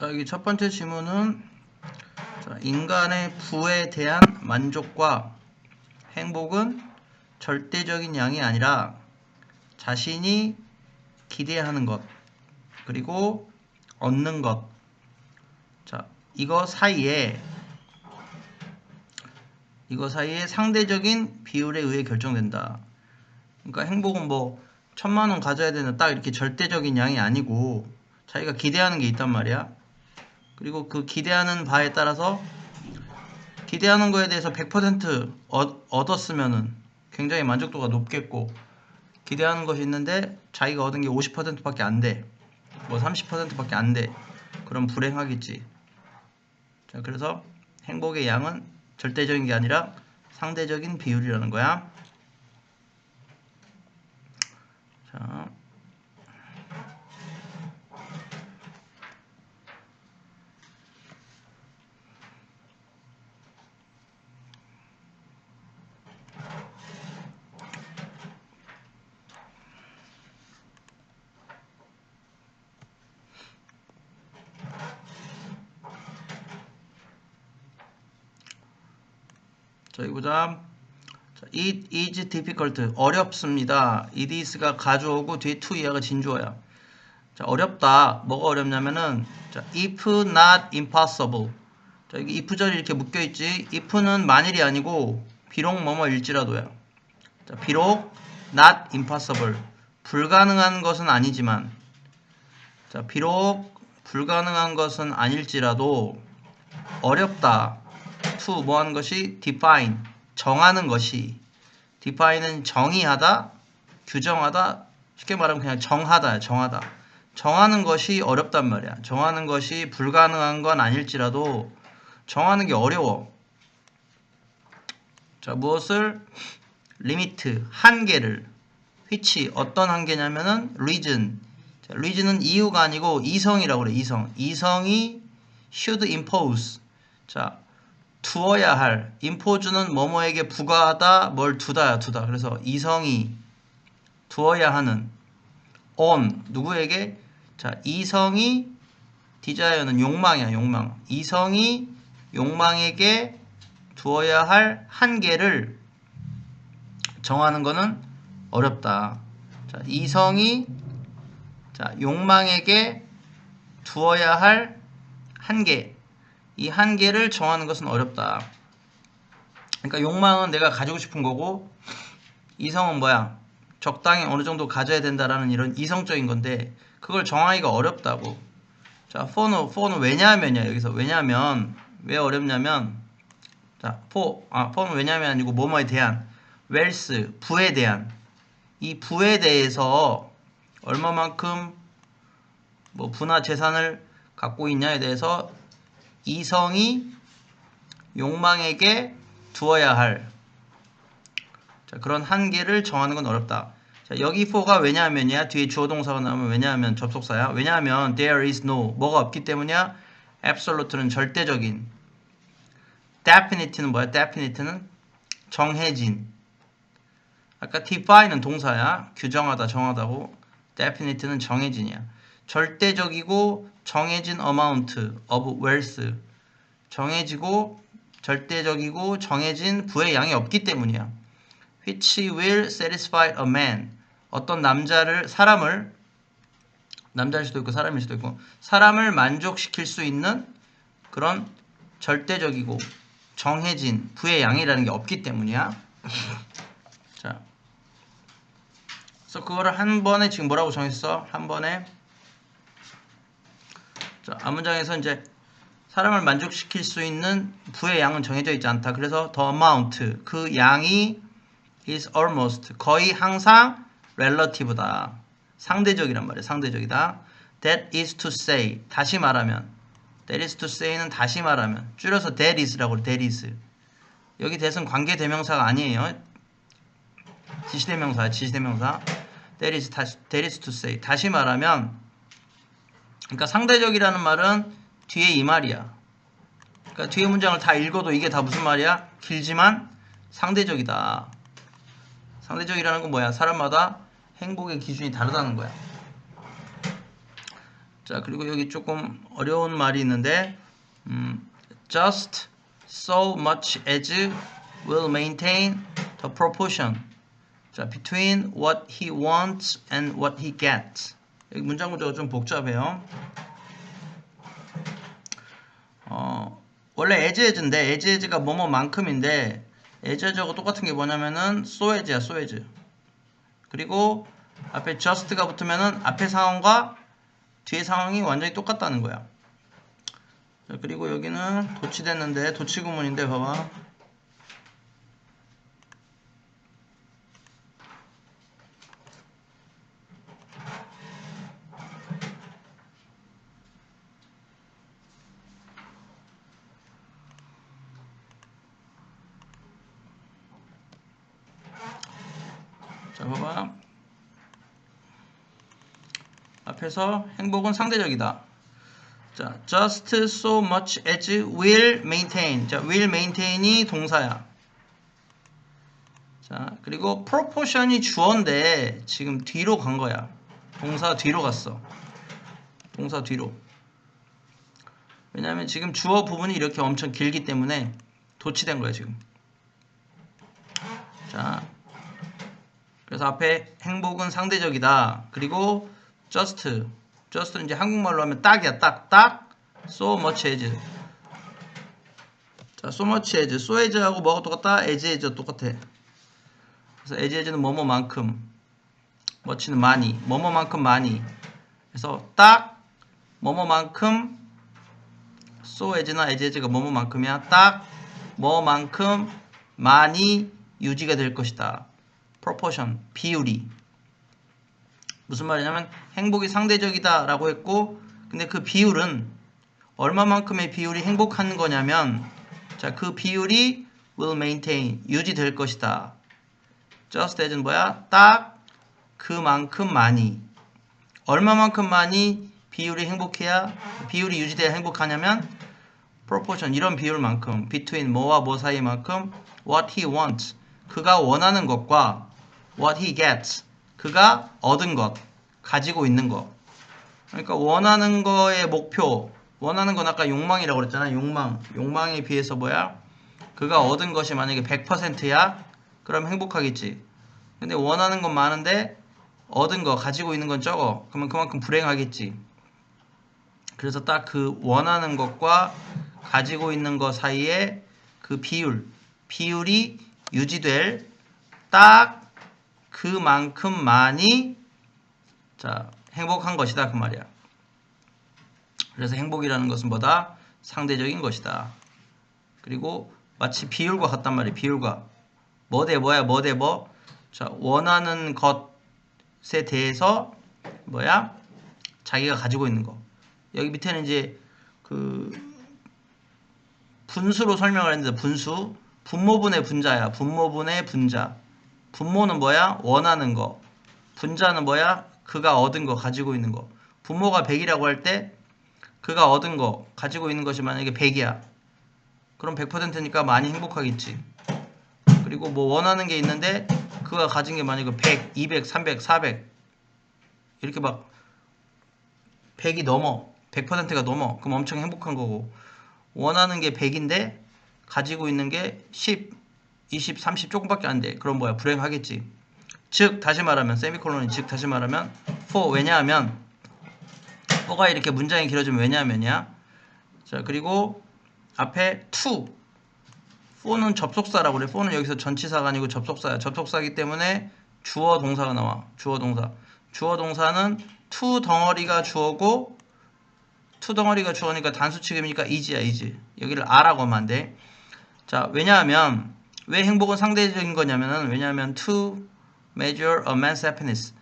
자, 여기 첫 번째 질문은 자, 인간의 부에 대한 만족과 행복은 절대적인 양이 아니라 자신이 기대하는 것 그리고 얻는 것. 자, 이거 사이에 상대적인 비율에 의해 결정된다. 그러니까 행복은 뭐 1000만 원 가져야 되는 딱 이렇게 절대적인 양이 아니고 자기가 기대하는 게 있단 말이야. 그리고 그 기대하는 바에 따라서 기대하는 거에 대해서 100% 얻었으면은 굉장히 만족도가 높겠고, 기대하는 것이 있는데 자기가 얻은 게 50%밖에 안 돼. 뭐 30%밖에 안 돼. 그럼 불행하겠지. 자, 그래서 행복의 양은 절대적인 게 아니라 상대적인 비율이라는 거야. 자, 여기 보자. It is difficult. 어렵습니다. It is가 가주어고 뒤에 to 이하가 진주어야. 자, 어렵다. 뭐가 어렵냐면은 자, if not impossible. 자, 여기 if절이 이렇게 묶여있지. if는 만일이 아니고 비록 뭐뭐일지라도야. 자, 비록 not impossible. 불가능한 것은 아니지만, 자, 비록 불가능한 것은 아닐지라도 어렵다. to 뭐 하는 것이 define. 정하는 것이. define은 정의하다, 규정하다, 쉽게 말하면 그냥 정하다, 정하다. 정하는 것이 어렵단 말이야. 정하는 것이 불가능한 건 아닐지라도 정하는 게 어려워. 자, 무엇을? 리미트, 한계를. which, 어떤 한계냐면은 reason. 자, reason은 이유가 아니고 이성이라고 그래, 이성. 이성이 should impose. 자, 두어야 할. impose는 뭐뭐에게 부과하다, 뭘 두다야, 두다. 그래서 이성이 두어야 하는. on, 누구에게? 자, 이성이 desire는 욕망이야, 욕망. 이성이 욕망에게 두어야 할 한계를 정하는 거는 어렵다. 자, 이성이 자, 욕망에게 두어야 할 한계, 이 한계를 정하는 것은 어렵다. 그러니까 욕망은 내가 가지고 싶은 거고, 이성은 뭐야? 적당히 어느 정도 가져야 된다라는 이런 이성적인 건데, 그걸 정하기가 어렵다고. 자, for는 왜냐하면이야. 여기서 왜냐하면, 왜 어렵냐면, 자, for는 왜냐하면 아니고 뭐뭐에 대한, wealth, 부에 대한, 이 부에 대해서 얼마만큼 뭐 부나 재산을 갖고 있냐에 대해서 이성이 욕망에게 두어야 할, 자, 그런 한계를 정하는 건 어렵다. 자, 여기 for가 왜냐하면이야. 뒤에 주어 동사가 나오면 왜냐하면 접속사야. 왜냐하면 there is no, 뭐가 없기 때문이야. absolute는 절대적인. definite는 뭐야? definite는 정해진. 아까 define는 동사야. 규정하다, 정하다고. definite는 정해진이야. 절대적이고 정해진 amount of wealth. 정해지고 절대적이고 정해진 부의 양이 없기 때문이야. which will satisfy a man. 어떤 사람을, 남자일 수도 있고 사람일 수도 있고, 사람을 만족시킬 수 있는 그런 절대적이고 정해진 부의 양이라는 게 없기 때문이야. 자, 그래서 그거를 한 번에 지금 뭐라고 정했어? 한 번에. 자, 앞문장에서 이제 사람을 만족시킬 수 있는 부의 양은 정해져 있지 않다. 그래서 the amount, 그 양이 is almost, 거의 항상 relative다. 상대적이란 말이야. 상대적이다. That is to say, 다시 말하면. That is to say는 다시 말하면. 줄여서 that is라고 그래. that is. 여기 that은 관계대명사가 아니에요. 지시대명사야. 지시대명사. That is to say. 다시 말하면, 그러니까 상대적이라는 말은 뒤에 이 말이야. 그러니까 뒤에 문장을 다 읽어도 이게 다 무슨 말이야? 길지만 상대적이다. 상대적이라는 건 뭐야? 사람마다 행복의 기준이 다르다는 거야. 자, 그리고 여기 조금 어려운 말이 있는데 just so much as will maintain the proportion 자, between what he wants and what he gets. 여기 문장 구조가 좀 복잡해요. 원래 as인데 as가 뭐뭐만큼인데 as하고 똑같은 게 뭐냐면은 so as야 so as. 그리고 앞에 just가 붙으면은 앞에 상황과 뒤에 상황이 완전히 똑같다는 거야. 자, 그리고 여기는 도치됐는데 도치 구문인데 봐봐. 자, 봐봐. 앞에서 행복은 상대적이다. 자, just so much as will maintain. 자, will maintain이 동사야. 자, 그리고 proportion이 주어인데 지금 뒤로 간 거야. 동사 뒤로 갔어. 동사 뒤로. 왜냐면 지금 주어 부분이 이렇게 엄청 길기 때문에 도치된 거야, 지금. 자, 그래서 앞에 행복은 상대적이다. 그리고 just는 이제 한국말로 하면 딱이야, 딱. so much as. 자, so much as, so as하고 뭐가 똑같다? as 똑같아. 그래서 as는 뭐뭐만큼, much는 많이, 뭐뭐만큼 많이. 그래서 딱 뭐뭐만큼 so as나 as가 뭐뭐만큼이야. 딱 뭐만큼 많이 유지가 될 것이다. proportion, 비율이. 무슨 말이냐면 행복이 상대적이다 라고 했고 근데 그 비율은 얼마만큼의 비율이 행복한 거냐면 자, 그 비율이 will maintain, 유지될 것이다. just as는 뭐야? 딱 그만큼 많이. 얼마만큼 많이 비율이 행복해야 비율이 유지돼야 행복하냐면 proportion, 이런 비율만큼 between 뭐와 뭐 사이만큼 what he wants, 그가 원하는 것과 what he gets, 그가 얻은 것, 가지고 있는 것. 그러니까 원하는 거의 목표, 원하는 건 아까 욕망이라고 그랬잖아. 욕망에 비해서 뭐야? 그가 얻은 것이 만약에 100%야? 그럼 행복하겠지. 근데 원하는 건 많은데 얻은 거, 가지고 있는 건 적어. 그러면 그만큼 불행하겠지. 그래서 딱 그 원하는 것과 가지고 있는 것 사이에 그 비율이 유지될 딱 그만큼 많이 자, 행복한 것이다 그 말이야. 그래서 행복이라는 것은 뭐다? 상대적인 것이다. 그리고 마치 비율과 같단 말이야. 비율과 뭐 대 뭐야? 뭐 대 뭐? 자, 원하는 것에 대해서 뭐야? 자기가 가지고 있는 거. 여기 밑에는 이제 그 분수로 설명을 했는데 분수 분모분의 분자야. 분모분의 분자. 분모는 뭐야? 원하는 거. 분자는 뭐야? 그가 얻은 거, 가지고 있는 거. 분모가 100이라고 할 때 그가 얻은 거, 가지고 있는 것이 만약에 100이야. 그럼 100%니까 많이 행복하겠지. 그리고 뭐 원하는 게 있는데 그가 가진 게 만약에 100, 200, 300, 400 이렇게 막 100이 넘어. 100%가 넘어. 그럼 엄청 행복한 거고. 원하는 게 100인데 가지고 있는 게 10, 20, 30 조금밖에 안 돼. 그럼 뭐야? 불행하겠지. 즉 다시 말하면 세미콜론이 즉 다시 말하면 for 왜냐하면 for가 이렇게 문장이 길어지면 왜냐하면이야. 자, 그리고 앞에 to for는 접속사라고 그래. for는 여기서 전치사가 아니고 접속사야. 접속사이기 때문에 주어 동사가 나와. 주어 동사. 주어 동사는 to 덩어리가 주어고 to 덩어리가 주어니까 단수 취급이니까 is야 is. 여기를 a라고 하면 안 돼. 자, 왜냐하면 왜 행복은 상대적인 거냐면은 왜냐하면 to measure a man's happiness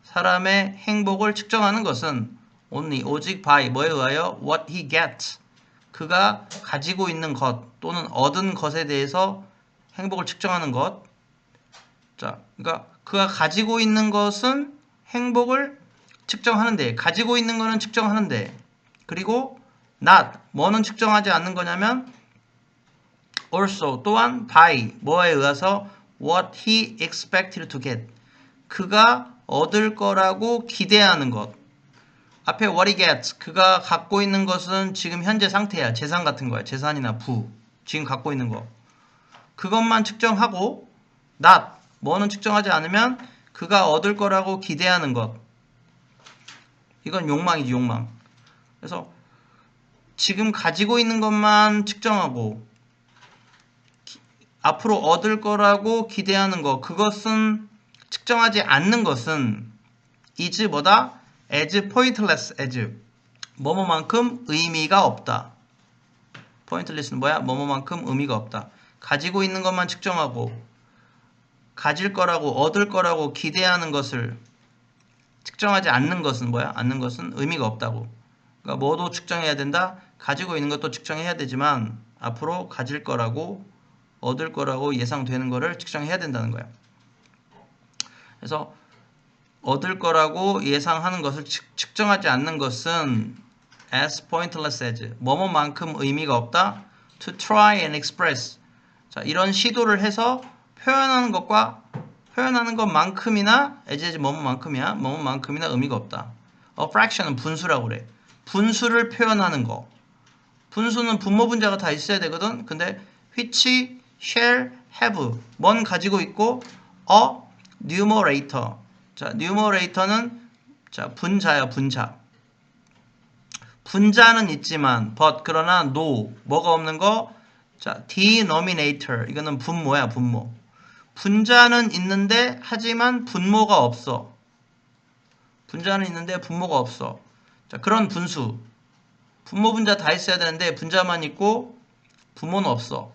사람의 행복을 측정하는 것은 only 오직 by 뭐에 의하여 what he gets 그가 가지고 있는 것 또는 얻은 것에 대해서 행복을 측정하는 것. 자, 그러니까 그가 가지고 있는 것은 행복을 측정하는데 가지고 있는 거는 측정하는데 그리고 not 뭐는 측정하지 않는 거냐면 also 또한 by 뭐에 의해서 what he expected to get 그가 얻을 거라고 기대하는 것. 앞에 what he gets 그가 갖고 있는 것은 지금 현재 상태야. 재산 같은 거야. 재산이나 부 지금 갖고 있는 거 그것만 측정하고 not 뭐는 측정하지 않으면 그가 얻을 거라고 기대하는 것 이건 욕망이지 욕망. 그래서 지금 가지고 있는 것만 측정하고 앞으로 얻을 거라고 기대하는 것 그것은 측정하지 않는 것은 is 뭐다? as pointless as 뭐뭐만큼 의미가 없다. pointless는 뭐야? 뭐뭐만큼 의미가 없다. 가지고 있는 것만 측정하고 가질 거라고 얻을 거라고 기대하는 것을 측정하지 않는 것은 뭐야? 않는 것은 의미가 없다고. 그러니까 뭐도 측정해야 된다. 가지고 있는 것도 측정해야 되지만 앞으로 가질 거라고 얻을 거라고 예상되는 거를 측정해야 된다는 거야. 그래서 얻을 거라고 예상하는 것을 측정하지 않는 것은 as pointless as 뭐뭐만큼 의미가 없다. to try and express 자 이런 시도를 해서 표현하는 것만큼이나 as 뭐뭐만큼이야 뭐뭐만큼이나 의미가 없다. a fraction은 분수라고 그래. 분수를 표현하는 거. 분수는 분모 분자가 다 있어야 되거든. 근데 which shall have 뭔 가지고 있고 a numerator 자 numerator는 자 분자야 분자. 분자는 있지만 but 그러나 no 뭐가 없는 거 자 denominator 이거는 분모야 분모. 분자는 있는데 하지만 분모가 없어. 분자는 있는데 분모가 없어. 자 그런 분수 분모 분자 다 있어야 되는데 분자만 있고 분모는 없어.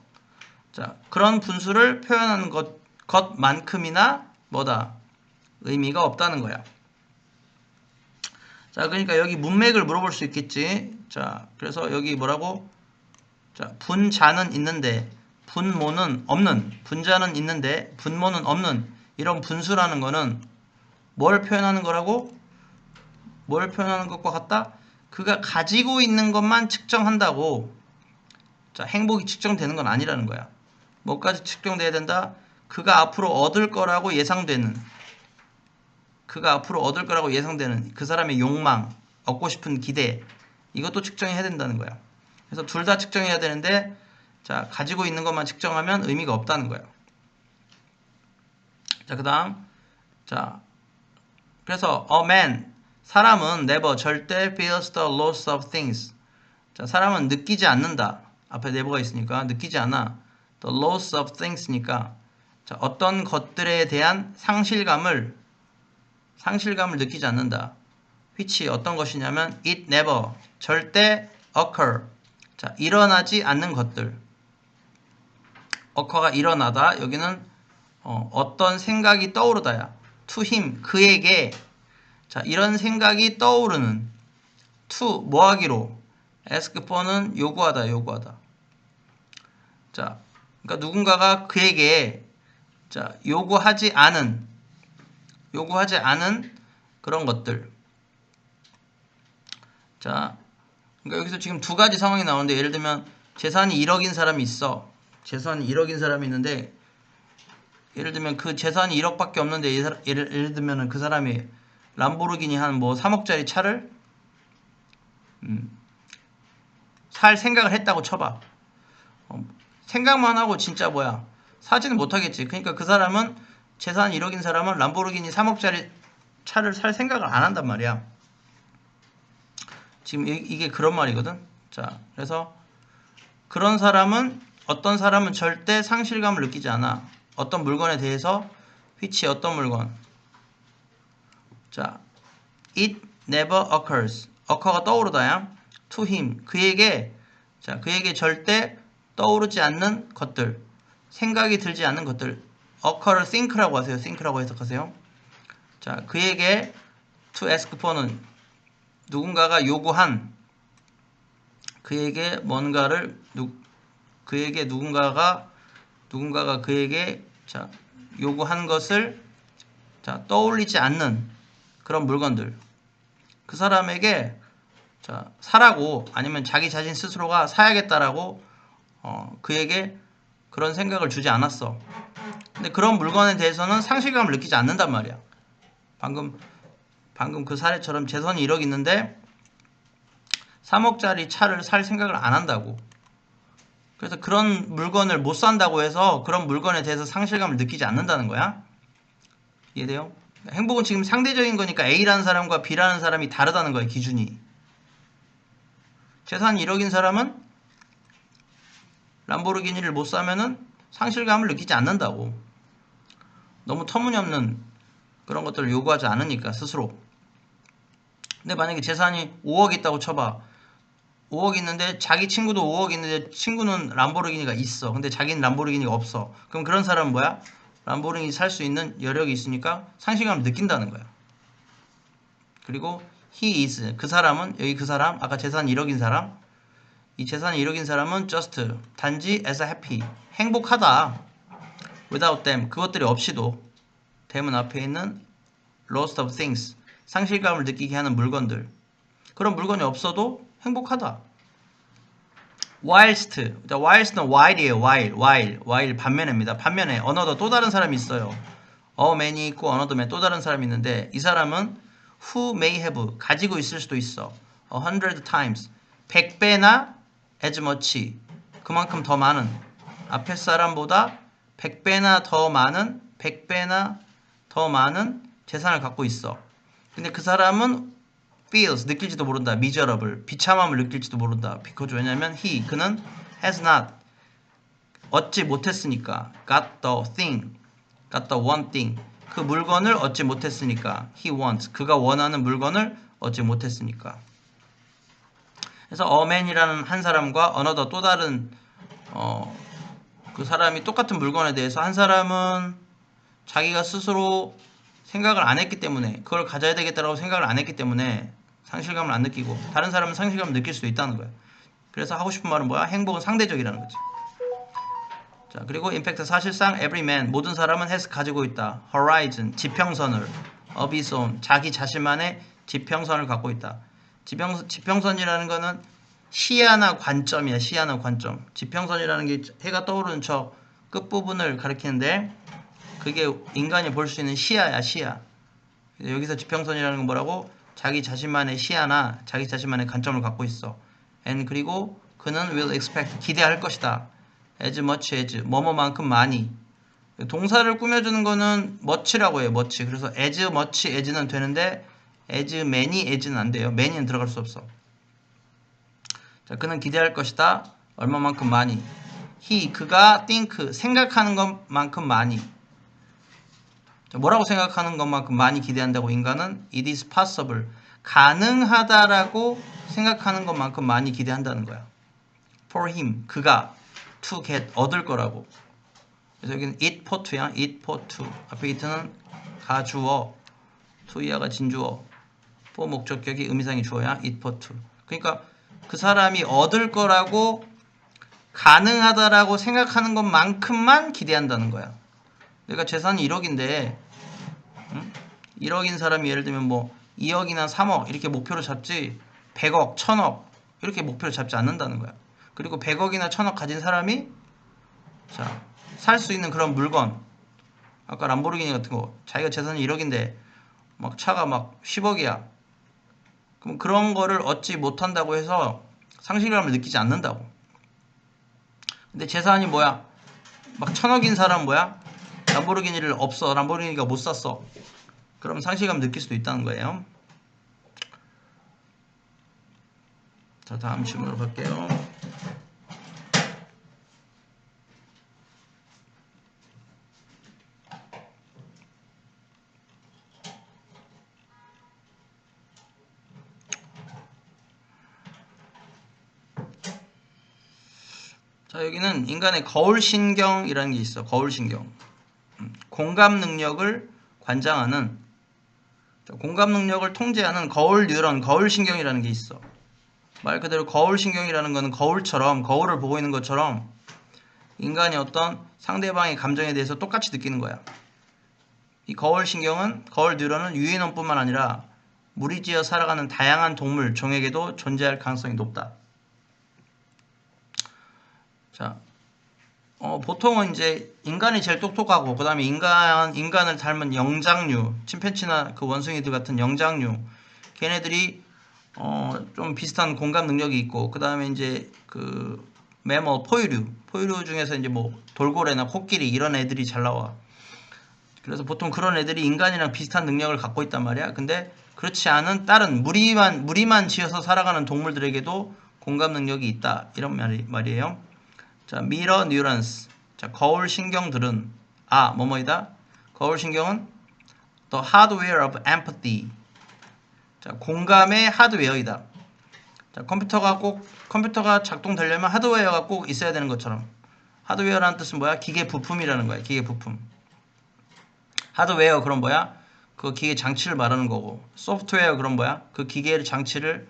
자 그런 분수를 표현하는 것만큼이나 뭐다 의미가 없다는 거야. 자 그러니까 여기 문맥을 물어볼 수 있겠지. 자 그래서 여기 뭐라고 자 분자는 있는데 분모는 없는 분자는 있는데 분모는 없는 이런 분수라는 거는 뭘 표현하는 거라고 뭘 표현하는 것과 같다 그가 가지고 있는 것만 측정한다고 자 행복이 측정되는 건 아니라는 거야. 뭐까지 측정돼야 된다 그가 앞으로 얻을 거라고 예상되는 그가 앞으로 얻을 거라고 예상되는 그 사람의 욕망 얻고 싶은 기대 이것도 측정해야 된다는 거야. 그래서 둘 다 측정해야 되는데 자 가지고 있는 것만 측정하면 의미가 없다는 거야. 자 그 다음 자 그래서 a man 사람은 never 절대 feels the loss of things 자 사람은 느끼지 않는다 앞에 never가 있으니까 느끼지 않아 the loss of things니까 자 어떤 것들에 대한 상실감을 느끼지 않는다. which 어떤 것이냐면 it never 절대 occur 자 일어나지 않는 것들 occur가 일어나다 여기는 어떤 생각이 떠오르다야 to him 그에게 자 이런 생각이 떠오르는 to 뭐하기로 ask for는 요구하다 자 그러니까 누군가가 그에게 자 요구하지 않은 그런 것들 자 그러니까 여기서 지금 두 가지 상황이 나오는데 예를 들면 재산이 1억인 사람이 있어. 재산이 1억인 사람이 있는데 예를 들면 그 재산이 1억밖에 없는데 예를 들면 그 사람이 람보르기니 한 뭐 3억짜리 차를 살 생각을 했다고 쳐봐. 생각만 하고 진짜 뭐야 사지는 못하겠지. 그러니까 그 사람은 재산 1억인 사람은 람보르기니 3억짜리 차를 살 생각을 안 한단 말이야. 지금 이게 그런 말이거든. 자, 그래서 그런 사람은 어떤 사람은 절대 상실감을 느끼지 않아. 어떤 물건에 대해서 which 어떤 물건. 자, it never occurs. occur가 떠오르다야. to him 그에게 자 그에게 절대 떠오르지 않는 것들. 생각이 들지 않는 것들. occur를 think라고 하세요. think라고 해석하세요. 자, 그에게 to ask for는 누군가가 요구한 그에게 뭔가를 그에게 누군가가 그에게 자 요구한 것을 자 떠올리지 않는 그런 물건들 그 사람에게 자 사라고 아니면 자기 자신 스스로가 사야겠다라고 그에게 그런 생각을 주지 않았어. 근데 그런 물건에 대해서는 상실감을 느끼지 않는단 말이야. 방금 방금 그 사례처럼 재산이 1억 있는데 3억짜리 차를 살 생각을 안 한다고. 그래서 그런 물건을 못 산다고 해서 그런 물건에 대해서 상실감을 느끼지 않는다는 거야. 이해돼요? 행복은 지금 상대적인 거니까 A라는 사람과 B라는 사람이 다르다는 거야, 기준이. 재산 1억인 사람은 람보르기니를 못 사면은 상실감을 느끼지 않는다고. 너무 터무니없는 그런 것들을 요구하지 않으니까, 스스로. 근데 만약에 재산이 5억 있다고 쳐봐. 5억 있는데 자기 친구도 5억 있는데 친구는 람보르기니가 있어. 근데 자기는 람보르기니가 없어. 그럼 그런 사람은 뭐야? 람보르기니 살 수 있는 여력이 있으니까 상실감을 느낀다는 거야. 그리고 he is, 그 사람은, 여기 그 사람, 아까 재산 1억인 사람, 이 재산 1억인 사람은 just, 단지 as happy, 행복하다. without them, 그것들이 없이도. them은 앞에 있는 lost of things, 상실감을 느끼게 하는 물건들, 그런 물건이 없어도 행복하다. whilst는 while이에요. while 반면입니다. 반면에 another, 또 다른 사람이 있어요. a man이 있고 another man, 또 다른 사람이 있는데 이 사람은 who may have, 가지고 있을 수도 있어. 100 times, 100배나 as much, 그만큼 더 많은, 앞에 사람보다 100배나 더 많은, 100배나 더 많은 재산을 갖고 있어. 근데 그 사람은 feels, 느낄지도 모른다. miserable, 비참함을 느낄지도 모른다. because, 왜냐면 그는 has not, 얻지 못했으니까. got the thing, got the one thing, 그 물건을 얻지 못했으니까. he wants, 그가 원하는 물건을 얻지 못했으니까. 그래서 a man이라는 한 사람과 another, 또 다른 그 사람이 똑같은 물건에 대해서 한 사람은 자기가 스스로 생각을 안 했기 때문에, 그걸 가져야 되겠다라고 생각을 안 했기 때문에 상실감을 안 느끼고, 다른 사람은 상실감을 느낄 수도 있다는 거야. 그래서 하고 싶은 말은 뭐야? 행복은 상대적이라는 거지. 자, 그리고 in fact, 사실상 every man, 모든 사람은 has, 가지고 있다. horizon, 지평선을, of his own, 자기 자신만의 지평선을 갖고 있다. 지평선이라는 거는 시야나 관점이야. 시야나 관점. 지평선이라는 게 해가 떠오르는 저 끝부분을 가리키는데, 그게 인간이 볼 수 있는 시야야, 시야. 여기서 지평선이라는 건 뭐라고? 자기 자신만의 시야나 자기 자신만의 관점을 갖고 있어. and, 그리고 그는 will expect, 기대할 것이다. as much as, 뭐뭐만큼 많이. 동사를 꾸며주는 거는 much라고 해요, much. 그래서 as much as는 되는데 as many as는 안 돼요. many는 들어갈 수 없어. 자, 그는 기대할 것이다. 얼마만큼 많이. 그가 think, 생각하는 것만큼 많이. 뭐라고 생각하는 것만큼 많이 기대한다고 인간은? It is possible, 가능하다라고 생각하는 것만큼 많이 기대한다는 거야. For him, 그가 to get, 얻을 거라고. 그래서 여기는 it for to야. it for to, 앞에 it는 가주어, to 이하가 진주어, for 목적격이 의미상의 주어야. it for to. 그러니까 그 사람이 얻을 거라고 가능하다라고 생각하는 것만큼만 기대한다는 거야. 그러니까 재산이 1억인데 1억인 사람이 예를 들면 뭐 2억이나 3억 이렇게 목표를 잡지 100억, 1000억 이렇게 목표를 잡지 않는다는 거야. 그리고 100억이나 1000억 가진 사람이 자, 살 수 있는 그런 물건, 아까 람보르기니 같은 거, 자기가 재산이 1억인데 막 차가 막 10억이야. 그럼 그런 거를 얻지 못한다고 해서 상실감을 느끼지 않는다고. 근데 재산이 뭐야? 막 1000억인 사람 뭐야? 람보르기니를 없어. 람보르기니가 못 샀어. 그럼 상실감 느낄 수도 있다는 거예요. 자, 다음 질문으로 갈게요. 자, 여기는 인간의 거울신경이라는 게 있어. 거울신경. 공감 능력을 관장하는, 공감 능력을 통제하는 거울 뉴런, 거울신경이라는 게 있어. 말 그대로 거울신경이라는 거는 거울처럼, 거울을 보고 있는 것처럼 인간이 어떤 상대방의 감정에 대해서 똑같이 느끼는 거야. 이 거울신경은, 거울 뉴런은 유인원뿐만 아니라 무리지어 살아가는 다양한 동물, 종에게도 존재할 가능성이 높다. 자, 보통은 이제 인간이 제일 똑똑하고 그 다음에 인간을 닮은 영장류, 침팬지나 그 원숭이들 같은 영장류, 걔네들이 좀 비슷한 공감 능력이 있고, 그 다음에 이제 그 매머, 포유류 중에서 이제 뭐 돌고래나 코끼리 이런 애들이 잘 나와. 그래서 보통 그런 애들이 인간이랑 비슷한 능력을 갖고 있단 말이야. 근데 그렇지 않은 다른 무리만 지어서 살아가는 동물들에게도 공감 능력이 있다, 이런 말이에요. 자, 미러 뉴런스. 자, 거울 신경들은 뭐뭐이다. 거울 신경은 the hardware of empathy. 자, 공감의 하드웨어이다. 자, 컴퓨터가 작동되려면 하드웨어가 꼭 있어야 되는 것처럼. 하드웨어라는 뜻은 뭐야? 기계 부품이라는 거야. 기계 부품. 하드웨어 그럼 뭐야? 그 기계 장치를 말하는 거고, 소프트웨어 그럼 뭐야? 그 기계 장치를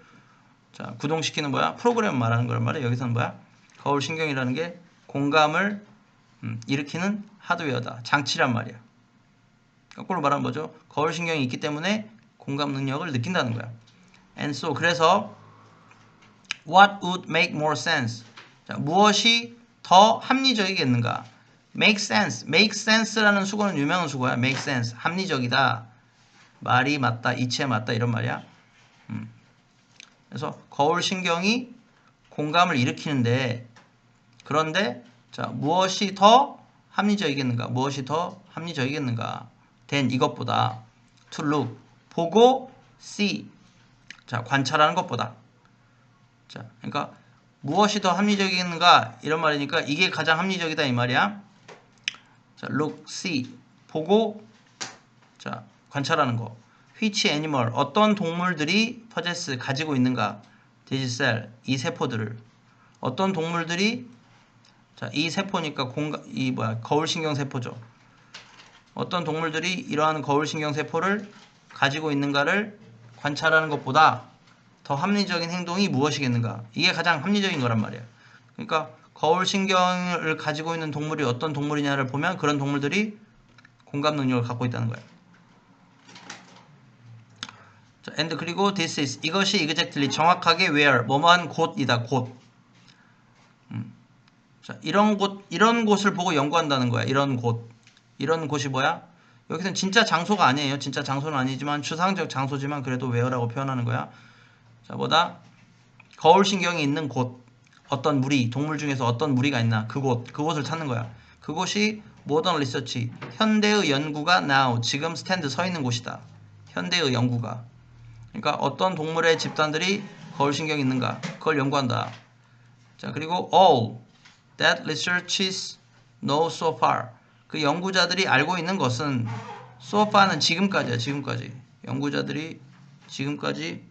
구동시키는 뭐야? 프로그램 말하는 거란 말이야. 여기서는 뭐야? 거울 신경이라는 게 공감을 일으키는 하드웨어다. 장치란 말이야. 거꾸로 말하면 뭐죠? 거울 신경이 있기 때문에 공감 능력을 느낀다는 거야. And so 그래서 what would make more sense? 자, 무엇이 더 합리적이겠는가? make sense라는 수거는 유명한 수거야. make sense, 합리적이다, 말이 맞다, 이치에 맞다, 이런 말이야. 그래서 거울 신경이 공감을 일으키는데, 그런데 자, 무엇이 더 합리적이겠는가? 된 이것보다 to look, 보고, see, 자, 관찰하는 것보다. 자, 그러니까 무엇이 더 합리적이겠는가, 이런 말이니까 이게 가장 합리적이다, 이 말이야. 자, look, see, 보고, 자, 관찰하는 거. which animal, 어떤 동물들이 possess, 가지고 있는가? this cell, 이 세포들을. 어떤 동물들이, 자, 이 세포니까 거울신경 세포죠. 어떤 동물들이 이러한 거울신경 세포를 가지고 있는가를 관찰하는 것보다 더 합리적인 행동이 무엇이겠는가? 이게 가장 합리적인 거란 말이야. 그러니까 거울신경을 가지고 있는 동물이 어떤 동물이냐를 보면 그런 동물들이 공감 능력을 갖고 있다는 거야. 자, and 그리고 this is, 이것이 exactly, 정확하게 where, 뭐뭐한 곳이다, 곳. 자, 이런 곳을 보고 연구한다는 거야. 이런 곳이 뭐야? 여기서는 진짜 장소가 아니에요. 진짜 장소는 아니지만 추상적 장소지만 그래도 where라고 표현하는 거야. 자, 뭐다? 거울신경이 있는 곳, 어떤 무리, 동물 중에서 어떤 무리가 있나, 그곳을 찾는 거야. 그곳이 모던 리서치, 현대의 연구가 now, 지금 스탠드 서 있는 곳이다. 현대의 연구가. 그러니까 어떤 동물의 집단들이 거울신경이 있는가, 그걸 연구한다. 자, 그리고 all that researchers know so far, 그 연구자들이 알고 있는 것은, so far는 지금까지야, 지금까지. 연구자들이 지금까지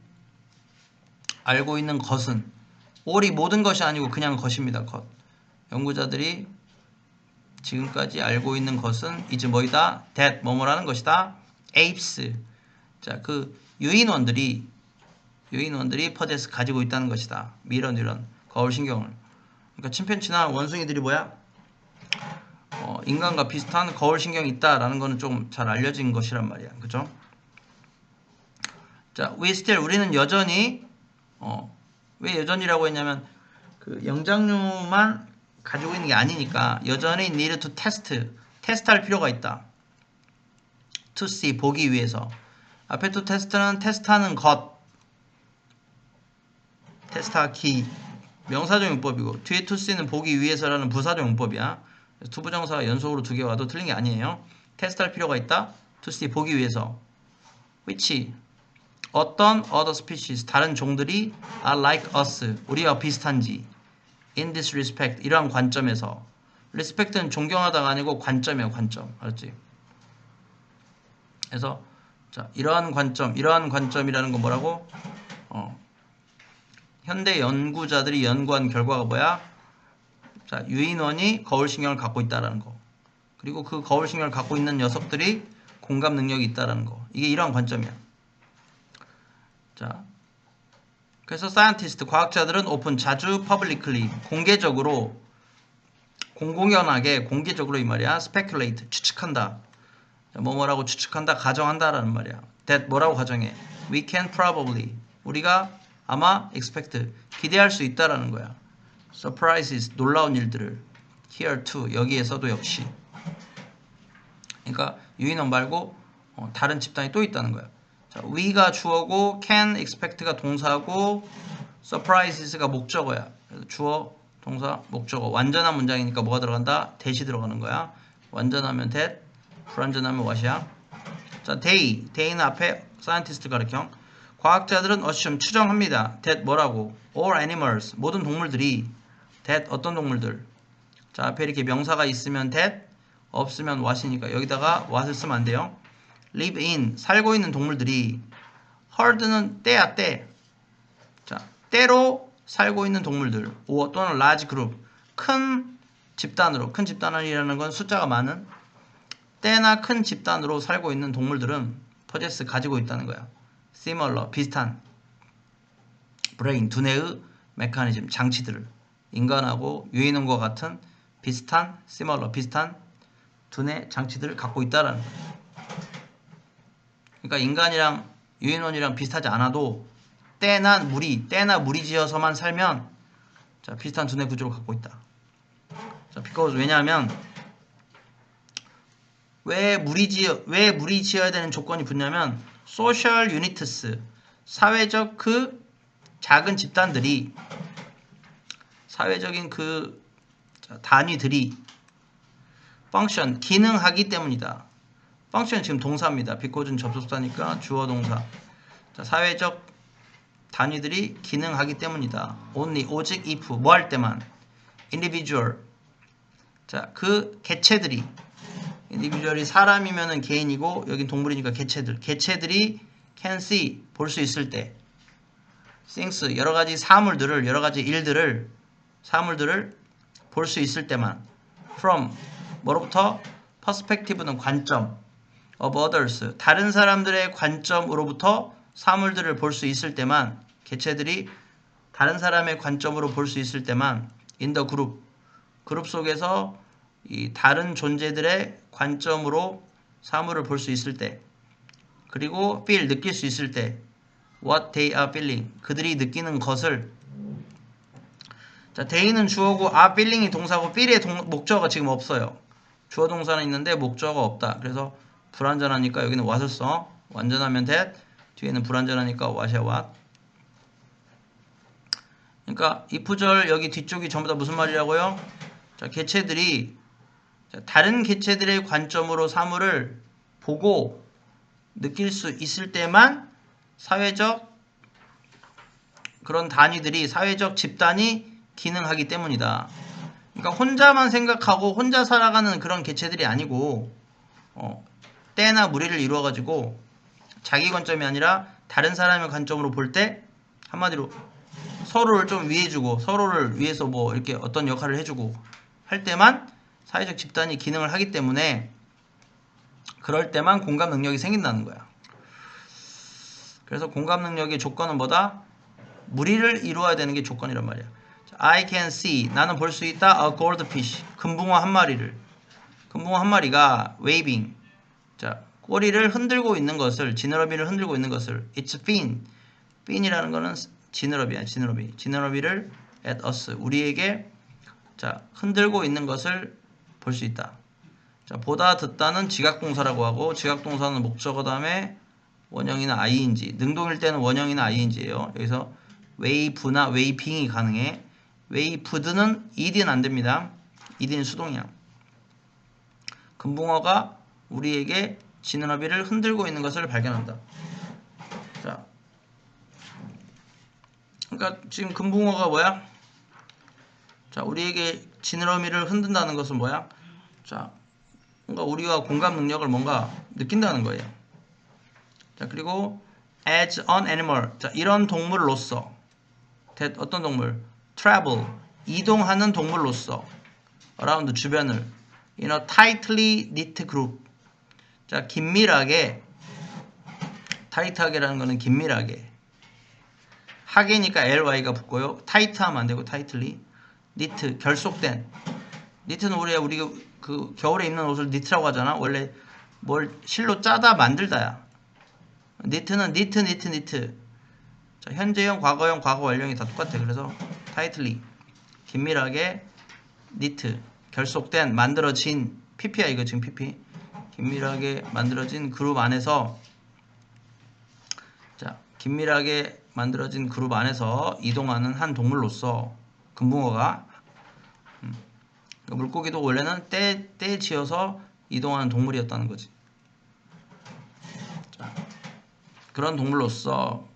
알고 있는 것은, all이 모든 것이 아니고 그냥 것입니다. 것. 연구자들이 지금까지 알고 있는 것은 이제 뭐이다? that, 뭐뭐라는 것이다. apes, 자, 그 유인원들이 possess, 가지고 있다는 것이다. 미러 뉴런, 거울신경을. 그러니까 침팬지나 원숭이들이 뭐야? 인간과 비슷한 거울신경이 있다라는 거는 좀 잘 알려진 것이란 말이야. 그죠? 자, 우리는 여전히, 왜 여전이라고 했냐면, 그 영장류만 가지고 있는 게 아니니까, 여전히 need to 테스트할 필요가 있다. to see, 보기 위해서. 앞에 to test는 테스트하는 것, 테스트하기, 명사적 용법이고, 뒤에 to see는 보기 위해서라는 부사적 용법이야. 투부정사가 연속으로 2개 와도 틀린 게 아니에요. 테스트할 필요가 있다. to see, 보기 위해서. which, 어떤 other species, 다른 종들이 are like us, 우리와 비슷한지. in this respect, 이러한 관점에서. respect는 존경하다가 아니고 관점이야, 관점. 알았지? 그래서 자, 이러한 관점이라는 건 뭐라고? 현대 연구자들이 연구한 결과가 뭐야? 자, 유인원이 거울신경을 갖고 있다라는 거. 그리고 그 거울신경을 갖고 있는 녀석들이 공감 능력이 있다라는 거. 이게 이러한 관점이야. 자, 그래서 사이언티스트, 과학자들은 오픈, 자주 publicly, 공개적으로, 공공연하게, 공개적으로 이 말이야. speculate, 추측한다. 뭐라고 추측한다, 가정한다라는 말이야. that 뭐라고 가정해? we can probably, 우리가 아마 expect, 기대할 수 있다라는 거야. surprises, 놀라운 일들을. here too, 여기에서도 역시. 그러니까 유인원 말고 다른 집단이 또 있다는 거야. 자, we가 주어고 can expect가 동사고 surprises가 목적어야. 그래서 주어, 동사, 목적어. 완전한 문장이니까 뭐가 들어간다? that이 들어가는 거야. 완전하면 that, 불완전하면 what이야. 자, day는 앞에 scientist 가르쳐. 과학자들은 assume 추정합니다. that 뭐라고? all animals 모든 동물들이 that 어떤 동물들. 자, 앞에 이렇게 명사가 있으면 that, 없으면 what이니까 여기다가 what을 쓰면 안 돼요. live in 살고 있는 동물들이 herd는 떼야 떼. 자, 때로 살고 있는 동물들 또는 large group 큰 집단으로 큰 집단이라는 건 숫자가 많은 때나 큰 집단으로 살고 있는 동물들은 possess 가지고 있다는 거야. similar 비슷한 brain 두뇌의 메커니즘 장치들을 인간하고 유인원과 같은 비슷한 similar 비슷한 두뇌 장치들을 갖고 있다라는 거야. 그러니까 인간이랑 유인원이랑 비슷하지 않아도 때나 무리지어서만 살면 자, 비슷한 두뇌 구조를 갖고 있다. 자, because 왜냐하면 왜 무리지어야 되는 조건이 붙냐면 social units 사회적 그 작은 집단들이 사회적인 그 단위들이 function 기능하기 때문이다. function 지금 동사입니다. because는 접속사니까 주어 동사. 자, 사회적 단위들이 기능하기 때문이다. only 오직 if 뭐 할 때만 individual 자, 그 개체들이 individual이 사람이면은 개인이고 여긴 동물이니까 개체들이 can see 볼 수 있을 때 things 여러 가지 사물들을 여러 가지 일들을 사물들을 볼 수 있을 때만 from 뭐로부터 perspective는 관점 of others 다른 사람들의 관점으로부터 사물들을 볼 수 있을 때만 개체들이 다른 사람의 관점으로 볼 수 있을 때만 in the 그룹 속에서 이 다른 존재들의 관점으로 사물을 볼 수 있을 때 그리고 feel 느낄 수 있을 때 what they are feeling 그들이 느끼는 것을 자, they는 주어고 are feeling이 동사고 feel의 목적어가 지금 없어요. 주어 동사는 있는데 목적어가 없다. 그래서 불완전하니까 여기는 what을 써. 완전하면 that 뒤에는 불완전하니까 what이야 what. 그러니까 if절 여기 뒤쪽이 전부 다 무슨 말이라고요? 자, 개체들이 다른 개체들의 관점으로 사물을 보고 느낄 수 있을 때만 사회적 그런 단위들이 사회적 집단이 기능하기 때문이다. 그러니까 혼자만 생각하고 혼자 살아가는 그런 개체들이 아니고 때나 무리를 이루어가지고 자기 관점이 아니라 다른 사람의 관점으로 볼 때 한마디로 서로를 좀 위해주고 서로를 위해서 뭐 이렇게 어떤 역할을 해주고 할 때만 사회적 집단이 기능을 하기 때문에 그럴 때만 공감 능력이 생긴다는 거야. 그래서 공감 능력의 조건은 뭐다? 무리를 이루어야 되는 게 조건이란 말이야. I can see 나는 볼 수 있다 a goldfish 금붕어 한 마리를 금붕어 한 마리가 waving 자 꼬리를 흔들고 있는 것을 지느러미를 흔들고 있는 것을 it's fin이라는 거는 지느러미야 지느러미를 at us 우리에게 자 흔들고 있는 것을 볼 수 있다. 자 보다 듣다는 지각동사라고 하고 지각동사는 목적어 다음에 원형이나 ing 능동일 때는 원형이나 ing예요. 여기서 wave나 waving이 가능해. waved는 ed는 안됩니다. ed는 수동이야. 금붕어가 우리에게 지느러미를 흔들고 있는 것을 발견한다. 자, 그러니까 지금 금붕어가 뭐야? 자, 우리에게 지느러미를 흔든다는 것은 뭐야? 자, 뭔가 우리와 공감 능력을 뭔가 느낀다는 거예요. 자, 그리고 as an animal. 자, 이런 동물로서 어떤 동물? travel. 이동하는 동물로서 around 주변을 in a tightly knit group. 자, 긴밀하게 타이트하게라는 거는 긴밀하게 하게니까 ly가 붙고요. 타이트하면 안 되고 tightly knit 결속된 knit는 우리가 그 겨울에 입는 옷을 knit라고 하잖아. 원래 뭘 실로 짜다 만들다야. knit는 knit 자, 현재형, 과거형, 과거 완료형이 다 똑같아. 그래서 tightly 긴밀하게 knit 결속된 만들어진 pp야 이거 지금 pp 긴밀하게 만들어진 그룹 안에서 자, 긴밀하게 만들어진 그룹 안에서 이동하는 한 동물로서 금붕어가 물고기도 원래는 때 지어서 이동하는 동물이었다는 거지. 자, 그런 동물로서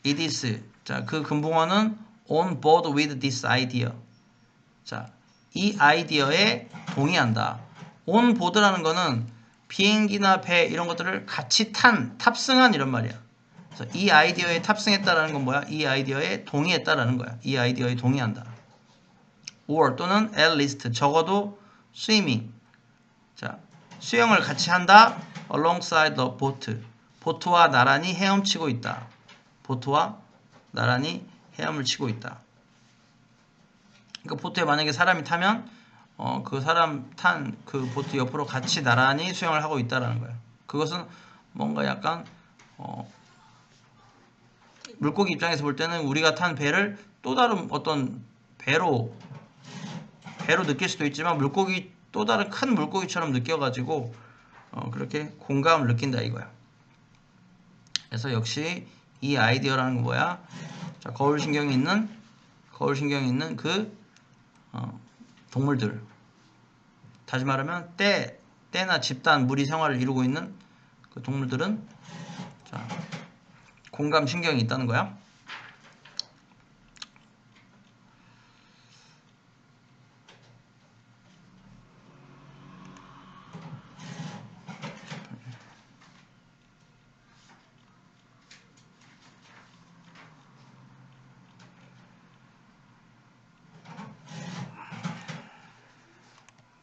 it is 자, 그 금붕어는 on board with this idea. 자, 이 아이디어에 동의한다. on board라는 거는 비행기나 배 이런 것들을 같이 탑승한 이런 말이야. 그래서 이 아이디어에 탑승했다라는 건 뭐야? 이 아이디어에 동의했다라는 거야. 이 아이디어에 동의한다. or 또는 at least 적어도 swimming. 자, 수영을 같이 한다. alongside the boat. 보트와 나란히 헤엄치고 있다. 보트와 나란히 헤엄을 치고 있다. 그러니까 보트에 만약에 사람이 타면 그 사람 탄 그 보트 옆으로 같이 나란히 수영을 하고 있다라는 거야. 그것은 뭔가 약간 물고기 입장에서 볼 때는 우리가 탄 배를 또 다른 어떤 배로 느낄 수도 있지만 물고기 또 다른 큰 물고기처럼 느껴가지고 그렇게 공감을 느낀다 이거야. 그래서 역시 이 아이디어라는 건 뭐야? 자, 거울신경이 있는 그 동물들. 다시 말하면 때나 집단 무리 생활을 이루고 있는 그 동물들은 자, 공감 신경이 있다는 거야.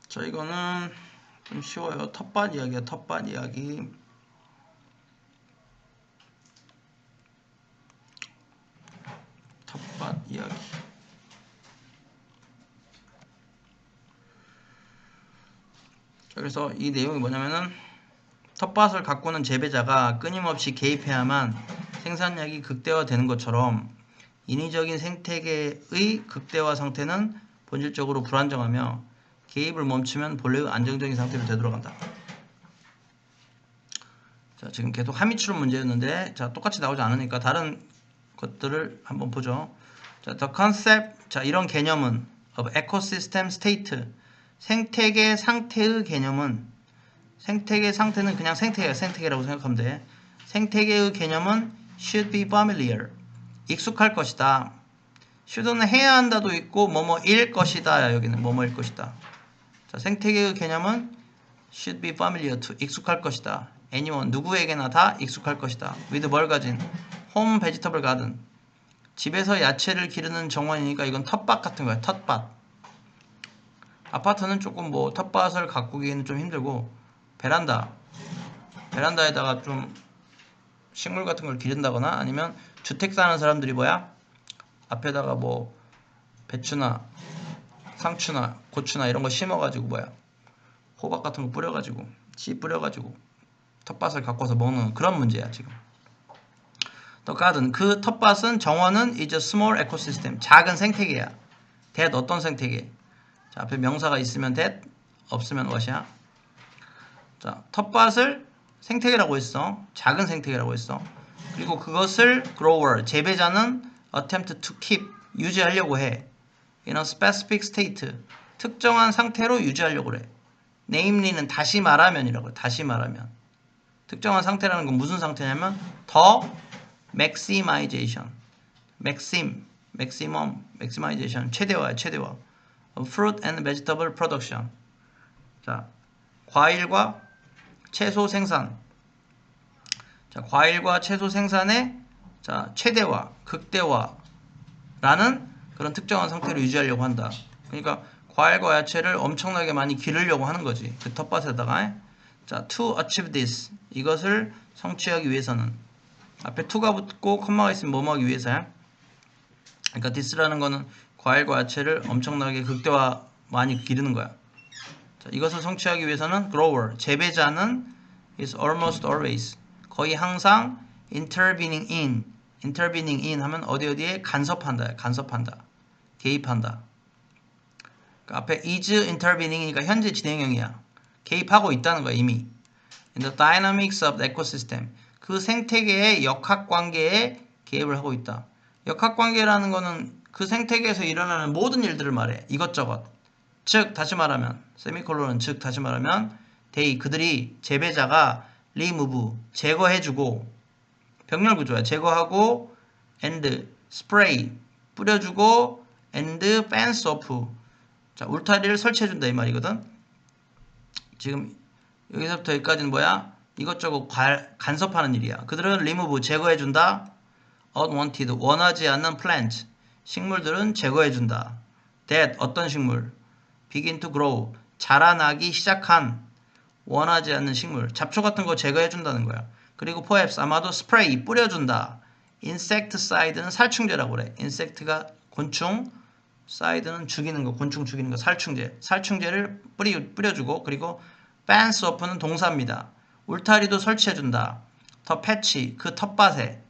자, 이거는 좀 쉬워요. 텃밭 이야기야. 텃밭 이야기. 텃밭 이야기. 자, 그래서 이 내용이 뭐냐면은 텃밭을 가꾸는 재배자가 끊임없이 개입해야만 생산량이 극대화되는 것처럼 인위적인 생태계의 극대화 상태는 본질적으로 불안정하며 개입을 멈추면 본래의 안정적인 상태로 되돌아간다. 자, 지금 계속 함의추론 문제였는데 자, 똑같이 나오지 않으니까 다른 것들을 한번 보죠. 자, the concept 자, 이런 개념은 of ecosystem state 생태계 상태의 개념은 생태계 상태는 그냥 생태계라고 생각하면 돼. 생태계의 개념은 should be familiar 익숙할 것이다. should는 해야 한다도 있고 뭐뭐일 것이다. 여기는 뭐뭐일 것이다. 자, 생태계의 개념은 should be familiar to 익숙할 것이다. anyone 누구에게나 다 익숙할 것이다. with 뭘 가진 home vegetable garden 집에서 야채를 기르는 정원이니까 이건 텃밭 같은 거야. 텃밭. 아파트는 조금 뭐 텃밭을 가꾸기에는 좀 힘들고 베란다에다가 좀 식물 같은 걸 기른다거나 아니면 주택 사는 사람들이 뭐야? 앞에다가 뭐 배추나 상추나 고추나 이런 거 심어가지고 뭐야? 호박 같은 거 뿌려가지고 씨 뿌려가지고 텃밭을 가꿔서 먹는 그런 문제야 지금. The garden 그 텃밭은 정원은 is a small ecosystem 작은 생태계야. that 어떤 생태계? 자, 앞에 명사가 있으면 that 없으면 what이야? 자, 텃밭을 생태계라고 했어. 작은 생태계라고 했어. 그리고 그것을 grower 재배자는 attempt to keep 유지하려고 해. in a specific state 특정한 상태로 유지하려고 그래. namely는 다시 말하면이라고 해. 다시 말하면 특정한 상태라는 건 무슨 상태냐면 더 maximization maximization 최대화야. of fruit and vegetable production 자, 과일과 채소 생산 자, 과일과 채소 생산의 자, 최대화, 극대화라는 그런 특정한 상태를 유지하려고 한다. 그러니까 과일과 야채를 엄청나게 많이 기르려고 하는 거지. 그 텃밭에다가. 자, to achieve this. 이것을 성취하기 위해서는 앞에 to가 붙고 콤마가 있으면 뭐뭐 하기 위해서야. 그러니까 this라는 거는 과일과 야채를 엄청나게 극대화 많이 기르는 거야. 자, 이것을 성취하기 위해서는 grower, 재배자는 is almost always 거의 항상 intervening in 하면 어디에 간섭한다. 개입한다. 그러니까 앞에 is intervening이니까 현재 진행형이야. 개입하고 있다는 거야 이미. In the dynamics of the ecosystem. 그 생태계의 역학관계에 개입을 하고 있다. 역학관계라는 거는 그 생태계에서 일어나는 모든 일들을 말해. 이것저것. 즉 다시 말하면 세미콜론은 즉 다시 말하면 they 그들이 재배자가 remove 제거해주고 병렬 구조야. 제거하고 and spray 뿌려주고 and fence off 자 울타리를 설치해준다 이 말이거든. 지금 여기서부터 여기까지는 뭐야? 이것저것 간섭하는 일이야. 그들은 remove 제거해준다. unwanted 원하지 않는 plant 식물들은 제거해준다. that 어떤 식물 begin to grow 자라나기 시작한 원하지 않는 식물 잡초 같은 거 제거해준다는 거야. 그리고 perhaps 아마도 spray 뿌려준다. insecticide는 살충제라고 그래. insect가 곤충 side는 죽이는 거 곤충 죽이는 거 살충제를 뿌려주고 그리고 fence off는 동사입니다. 울타리도 설치해준다. 더 패치 그 텃밭에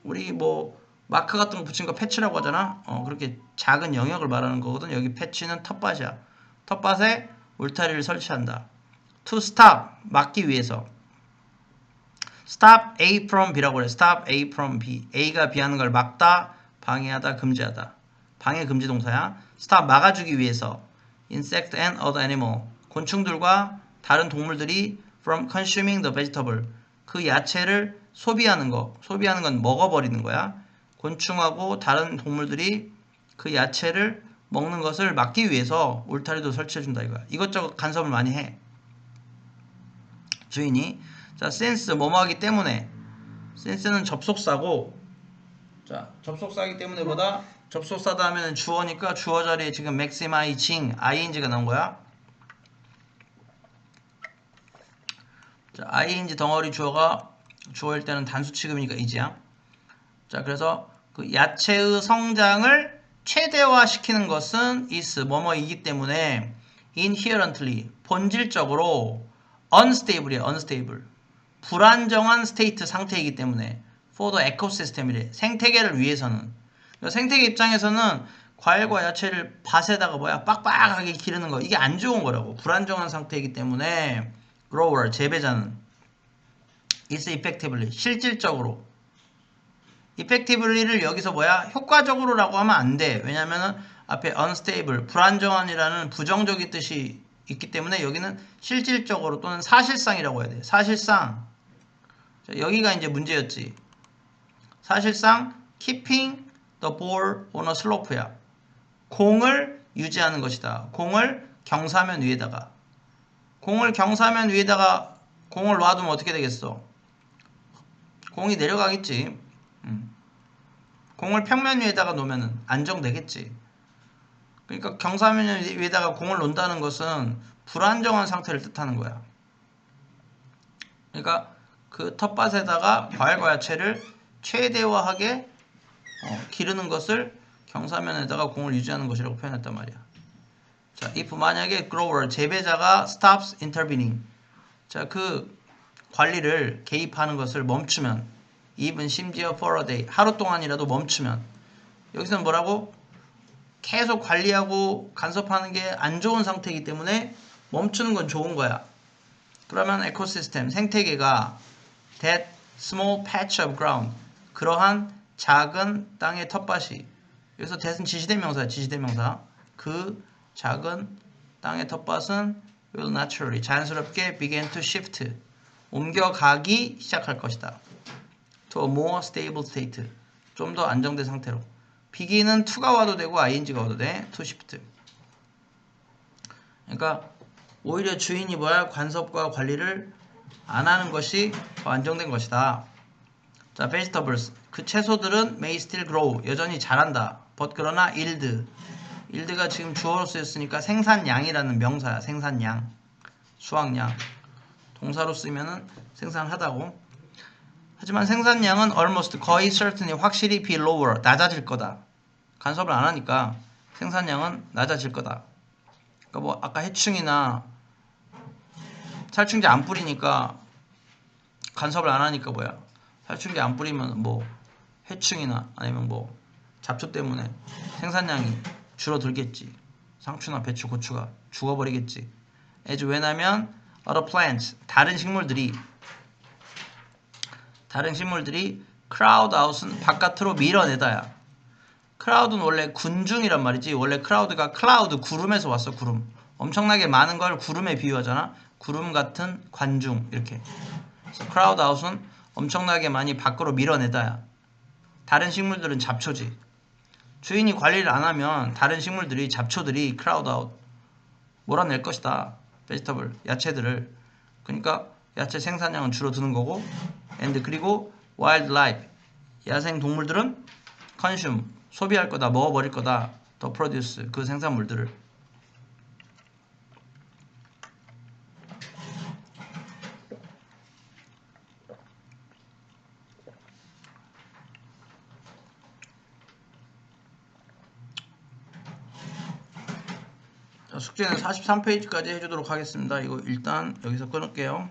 우리 뭐 마크 같은 거 붙인 거 패치라고 하잖아. 그렇게 작은 영역을 말하는 거거든. 여기 패치는 텃밭이야. 텃밭에 울타리를 설치한다. to stop 막기 위해서 stop A from B라고 그래. stop A from B A가 B 하는 걸 막다 방해하다 금지하다. 방해 금지 동사야. stop 막아주기 위해서 insect and other animal 곤충들과 다른 동물들이 from consuming the vegetable 그 야채를 소비하는 건 먹어버리는 거야. 곤충하고 다른 동물들이 그 야채를 먹는 것을 막기 위해서 울타리도 설치해준다 이거야. 이것저것 간섭을 많이 해. 주인이 자 since 뭐뭐 하기 때문에 since는 접속사고 자 접속사이기 때문에 보다 접속사다 하면 주어니까 주어 자리에 지금 maximizing ing가 나온 거야. 자 ing 덩어리 주어가 주어일 때는 단수 취급이니까 is야. 자 그래서 그 야채의 성장을 최대화시키는 것은 is 뭐뭐이기 때문에 inherently 본질적으로 unstable이야. unstable 불안정한 스테이트 상태이기 때문에 for the ecosystem이래. 생태계를 위해서는 생태계 입장에서는 과일과 야채를 밭에다가 빡빡하게 기르는 거 이게 안 좋은 거라고. 불안정한 상태이기 때문에 grower 재배자는 is effectively 실질적으로 effectively를 여기서 효과적으로라고 하면 안 돼. 왜냐면은 앞에 unstable 불안정한이라는 부정적인 뜻이 있기 때문에 여기는 실질적으로 또는 사실상이라고 해야 돼. 사실상 자, 여기가 이제 문제였지. 사실상 keeping the ball on a slope야. 공을 유지하는 것이다. 공을 경사면 위에다가 공을 놔두면 어떻게 되겠어? 공이 내려가겠지. 공을 평면 위에다가 놓으면 안정되겠지. 그러니까 경사면 위에다가 공을 놓는다는 것은 불안정한 상태를 뜻하는 거야. 그러니까 그 텃밭에다가 과일과 야채를 최대화하게 기르는 것을 경사면에다가 공을 유지하는 것이라고 표현했단 말이야. 자, if 만약에 grower 재배자가 stops intervening 자, 그 관리를 개입하는 것을 멈추면 even 심지어 for a day 하루 동안이라도 멈추면 여기서는 뭐라고? 계속 관리하고 간섭하는 게 안 좋은 상태이기 때문에 멈추는 건 좋은 거야. 그러면 에코시스템 생태계가 that small patch of ground 그러한 작은 땅의 텃밭이 여기서 that은 지시대명사야. 지시대명사 그 작은 땅의 텃밭은 will naturally 자연스럽게 begin to shift 옮겨가기 시작할 것이다. to a more stable state 좀 더 안정된 상태로 begin은 to가 와도 되고 ing가 와도 돼. to shift 그러니까 오히려 주인이 간섭과 관리를 안 하는 것이 더 안정된 것이다. 자, vegetables 그 채소들은 may still grow 여전히 자란다. but 그러나 yield가 지금 주어로 쓰였으니까 생산량이라는 명사야. 생산량 수확량 동사로 쓰면은 생산하다고. 하지만 생산량은 almost 거의 certainly 확실히 be lower 낮아질 거다. 간섭을 안 하니까 생산량은 낮아질 거다. 그러니까 아까 해충이나 살충제 안 뿌리니까 간섭을 안 하니까 살충제 안 뿌리면 해충이나 아니면 잡초 때문에 생산량이 줄어들겠지. 상추나 배추, 고추가 죽어버리겠지. as 왜냐면 other plants 다른 식물들이 crowd out은 바깥으로 밀어내다야. crowd는 원래 군중이란 말이지. 원래 crowd가 cloud 구름에서 왔어. 구름. 엄청나게 많은 걸 구름에 비유하잖아. 구름 같은 관중 이렇게. 그래서 crowd out은 엄청나게 많이 밖으로 밀어내다야. 다른 식물들은 잡초지. 주인이 관리를 안 하면 다른 식물들이 잡초들이 crowd out 몰아낼 것이다. vegetable 야채들을. 그러니까 야채 생산량은 줄어드는 거고 and 그리고 wildlife 야생 동물들은 consume 소비할 거다. 먹어버릴 거다. the produce 그 생산물들을. 숙제는 43페이지까지 해주도록 하겠습니다. 이거 일단 여기서 끊을게요.